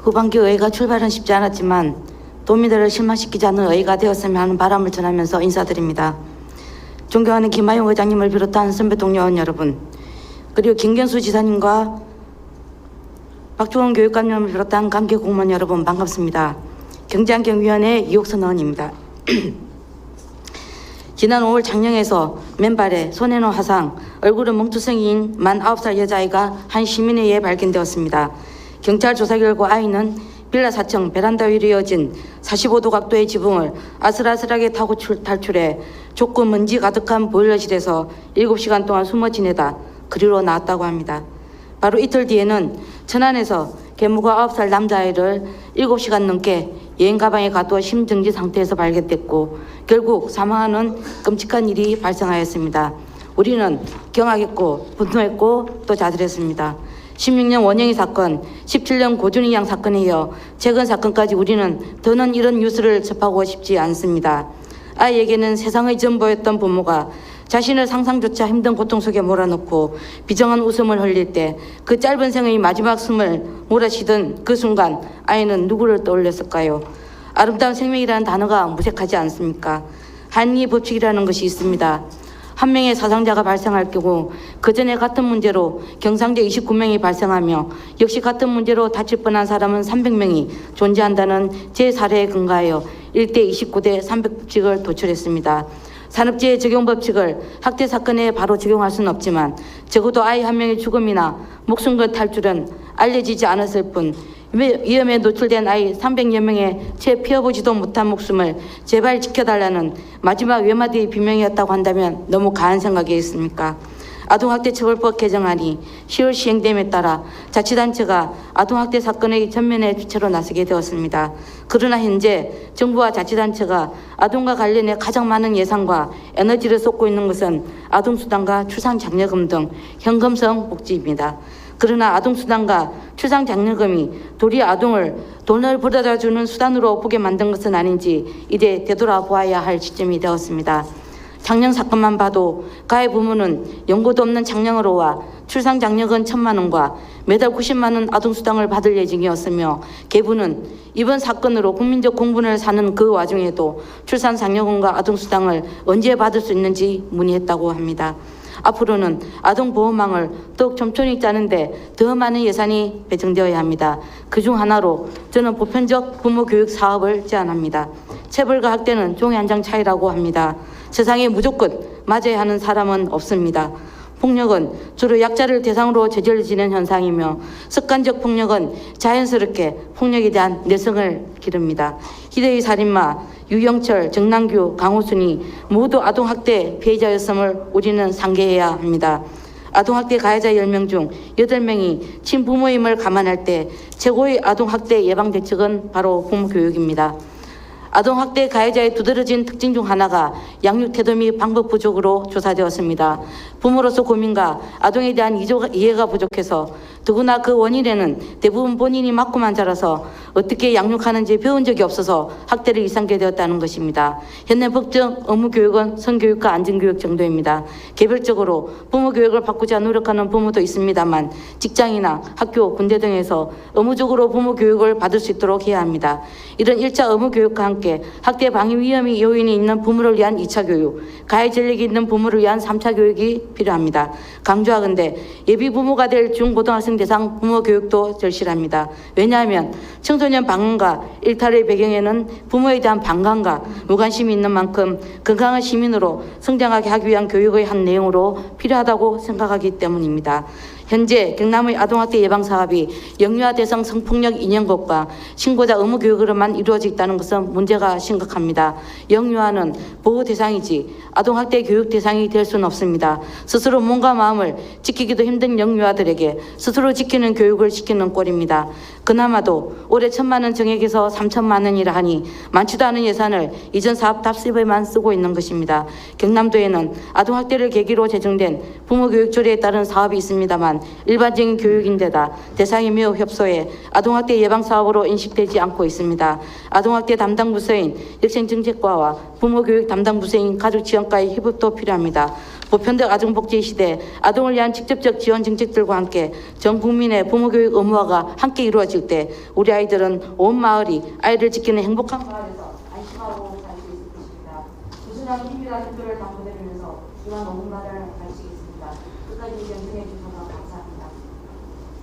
후반기 의회가 출발은 쉽지 않았지만 도민들을 실망시키지 않는 의회가 되었으면 하는 바람을 전하면서 인사드립니다. 존경하는 김하용 의장님을 비롯한 선배 동료 의원 여러분, 그리고 김경수 지사님과 박주원 교육감님을 비롯한 관계 공무원 여러분 반갑습니다. 경제환경위원회 이옥선 의원입니다. 지난 5월 장령에서 맨발에 손에 놓은 화상, 얼굴은 멍투성이인 만 9살 여자아이가 한 시민에 의해 발견되었습니다. 경찰 조사 결과 아이는 빌라 4층 베란다 위로 이어진 45도 각도의 지붕을 아슬아슬하게 타고 탈출해 좁고 먼지 가득한 보일러실에서 7시간 동안 숨어 지내다 그리로 나왔다고 합니다. 바로 이틀 뒤에는 천안에서 계모가 9살 남자아이를 7시간 넘게 여행 가방에 가두어 심정지 상태에서 발견됐고 결국 사망하는 끔찍한 일이 발생하였습니다. 우리는 경악했고 분노했고 또 자살했습니다. 16년 원영이 사건, 17년 고준희 양 사건에 이어 최근 사건까지 우리는 더는 이런 뉴스를 접하고 싶지 않습니다. 아이에게는 세상의 전부였던 부모가 자신을 상상조차 힘든 고통 속에 몰아넣고 비정한 웃음을 흘릴 때 그 짧은 생의 마지막 숨을 몰아쉬던 그 순간 아이는 누구를 떠올렸을까요? 아름다운 생명이라는 단어가 무색하지 않습니까? 한리 법칙이라는 것이 있습니다. 한 명의 사상자가 발생할 경우 그 전에 같은 문제로 경상자 29명이 발생하며 역시 같은 문제로 다칠 뻔한 사람은 300명이 존재한다는 제 사례에 근거하여 1대 29대 300법칙을 도출했습니다. 산업재해 적용 법칙을 학대 사건에 바로 적용할 수는 없지만 적어도 아이 한 명의 죽음이나 목숨과 탈출은 알려지지 않았을 뿐 위험에 노출된 아이 300여 명의 채 피어보지도 못한 목숨을 제발 지켜달라는 마지막 외마디의 비명이었다고 한다면 너무 가한 생각이겠습니까? 아동학대처벌법 개정안이 10월 시행됨에 따라 자치단체가 아동학대 사건의 전면에 주체로 나서게 되었습니다. 그러나 현재 정부와 자치단체가 아동과 관련해 가장 많은 예산과 에너지를 쏟고 있는 것은 아동수당과 출산장려금 등 현금성 복지입니다. 그러나 아동수당과 출산장려금이 도리 아동을 돈을 벌어다 주는 수단으로 보게 만든 것은 아닌지 이제 되돌아보아야 할 시점이 되었습니다. 장령 사건만 봐도 가해 부모는 연고도 없는 장령으로 출산장려금 1,000만 원과 매달 90만 원 아동수당을 받을 예정이었으며 계부는 이번 사건으로 국민적 공분을 사는 그 와중에도 출산장려금과 아동수당을 언제 받을 수 있는지 문의했다고 합니다. 앞으로는 아동보호망을 더욱 촘촘히 짜는데 더 많은 예산이 배정되어야 합니다. 그중 하나로 저는 보편적 부모교육 사업을 제안합니다. 체벌과 학대는 종이 한 장 차이라고 합니다. 세상에 무조건 맞아야 하는 사람은 없습니다. 폭력은 주로 약자를 대상으로 저질러지는 현상이며 습관적 폭력은 자연스럽게 폭력에 대한 내성을 기릅니다. 희대의 살인마, 유영철, 정남규, 강호순이 모두 아동학대 피해자였음을 우리는 상기해야 합니다. 아동학대 가해자 10명 중 8명이 친부모임을 감안할 때 최고의 아동학대 예방 대책은 바로 부모교육입니다. 아동학대 가해자의 두드러진 특징 중 하나가 양육 태도 및 방법 부족으로 조사되었습니다. 부모로서 고민과 아동에 대한 이해가 부족해서 더구나 그 원인에는 대부분 본인이 맞고만 자라서 어떻게 양육하는지 배운 적이 없어서 학대를 일삼게 되었다는 것입니다. 현행 법정 의무교육은 성교육과 안전교육 정도입니다. 개별적으로 부모교육을 바꾸자 노력하는 부모도 있습니다만 직장이나 학교, 군대 등에서 의무적으로 부모교육을 받을 수 있도록 해야 합니다. 이런 1차 의무교육과 함께 학대 방해 위험이 요인이 있는 부모를 위한 2차 교육, 가해 전력이 있는 부모를 위한 3차 교육이 필요합니다. 강조하건대 예비 부모가 될 중고등학생 대상 부모 교육도 절실합니다. 왜냐하면 청소년 방언과 일탈의 배경에는 부모에 대한 반감과 무관심이 있는 만큼 건강한 시민으로 성장하게 하기 위한 교육의 한 내용으로 필요하다고 생각하기 때문입니다. 현재 경남의 아동학대 예방사업이 영유아 대상 성폭력 2년것과 신고자 의무교육으로만 이루어져 있다는 것은 문제가 심각합니다. 영유아는 보호 대상이지 아동학대 교육 대상이 될 수는 없습니다. 스스로 몸과 마음을 지키기도 힘든 영유아들에게 스스로 지키는 교육을 시키는 꼴입니다. 그나마도 올해 1,000만 원 정액에서 3,000만 원이라 하니 많지도 않은 예산을 이전 사업 답습에만 쓰고 있는 것입니다. 경남도에는 아동학대를 계기로 제정된 부모교육 조례에 따른 사업이 있습니다만 위한 일반적인 교육인데다 대상이 매우 협소해 아동학대 예방사업으로 인식되지 않고 있습니다. 아동학대 담당 부서인 역생정책과와 부모교육 담당 부서인 가족지원과의 협업도 필요합니다. 보편적 아동복지 시대 아동을 위한 직접적 지원 정책들과 함께 전 국민의 부모교육 의무화가 함께 이루어질 때 우리 아이들은 온 마을이 아이를 지키는 행복한 마을에서 안심하고 살 수 있을 것입니다. 꾸준한 힘이라 투표를 당부드리면서 이만 5분 마다를 마치겠습니다.